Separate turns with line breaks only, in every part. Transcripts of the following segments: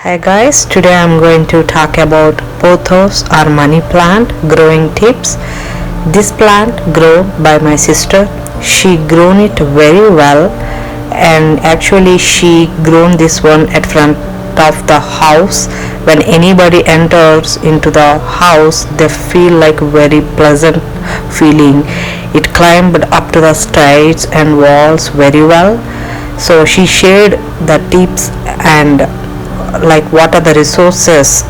Hi guys, today I'm going to talk about pothos or money plant growing tips. This plant grown by my sister. She grown it very well, and actually she grown this one at front of the house. When anybody enters into the house, they feel like very pleasant feeling. It climbed up to the stairs and walls very well. So she shared the tips and like what are the resources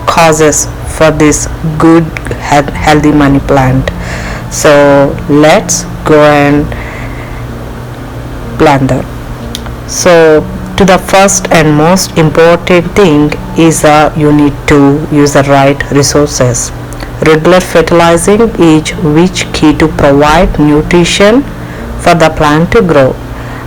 causes for this good healthy money plant. So let's go and plant that. So to the first and most important thing is you need to use the right resources. Regular fertilizing is which key to provide nutrition for the plant to grow.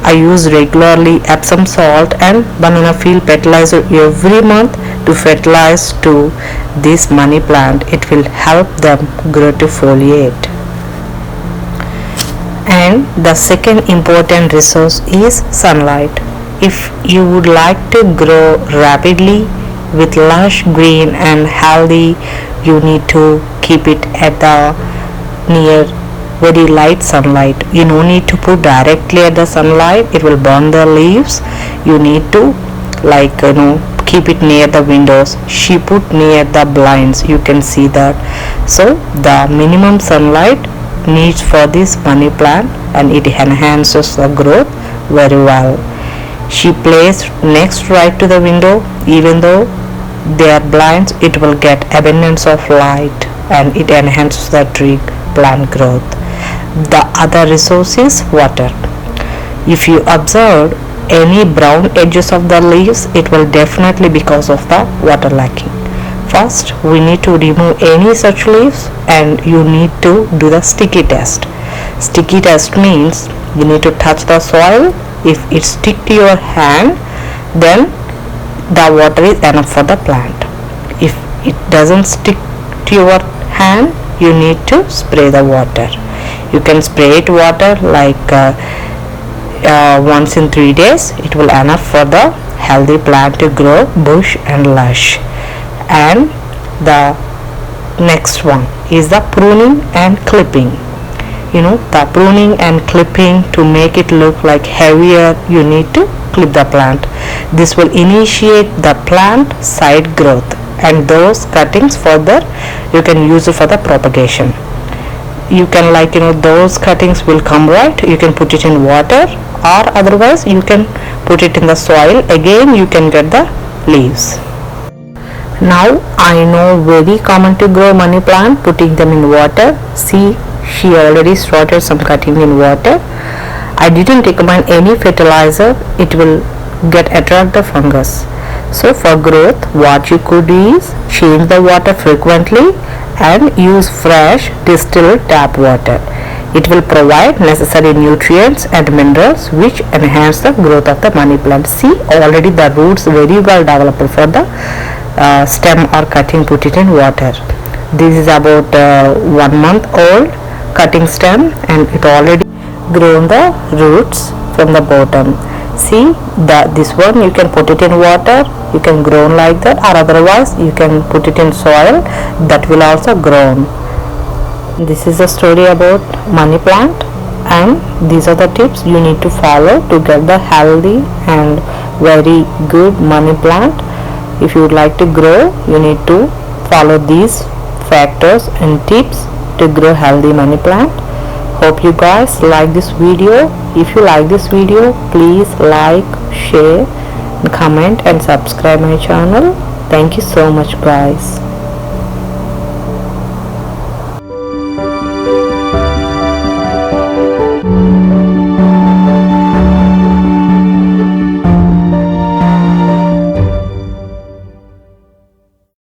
I use regularly Epsom salt and banana peel fertilizer every month to fertilize to this money plant. It will help them grow to foliate. And the second important resource is sunlight. If you would like to grow rapidly with lush green and healthy, you need to keep it at the near very light sunlight. You don't need to put directly at the sunlight, it will burn the leaves. You need to keep it near the windows. She put near the blinds, you can see that. So the minimum sunlight needs for this money plant, and it enhances the growth very well. She placed next right to the window. Even though they are blinds, it will get abundance of light and it enhances the tree plant growth. The other resource is water. If you observe any brown edges of the leaves, it will definitely because of the water lacking. First, we need to remove any such leaves, and you need to do the sticky test. Sticky test means you need to touch the soil. If it stick to your hand, then the water is enough for the plant. If it doesn't stick to your hand, you need to spray the water. You can spray it water once in 3 days. It will enough for the healthy plant to grow bush and lush. And the next one is the pruning and clipping. The pruning and clipping, to make it look like heavier, you need to clip the plant. This will initiate the plant side growth, and those cuttings further you can use it for the propagation. You can those cuttings will come right, you can put it in water, or otherwise you can put it in the soil. Again you can get the leaves. Now I know very common to grow money plant putting them in water. See, she already started some cutting in water. I didn't recommend any fertilizer, it will attract the fungus. So for growth, what you could do is change the water frequently and use fresh distilled tap water. It will provide necessary nutrients and minerals which enhance the growth of the money plant. See, already the roots very well developed for the stem or cutting put it in water. This is about 1 month old cutting stem, and it already grown the roots from the bottom. See, this one you can put it in water, you can grow like that, or otherwise you can put it in soil, that will also grow. This is a story about money plant, and these are the tips you need to follow to get the healthy and very good money plant. If you would like to grow, you need to follow these factors and tips to grow healthy money plant. Hope you guys like this video. If you like this video, please like, share, comment and subscribe my channel. Thank you so much guys.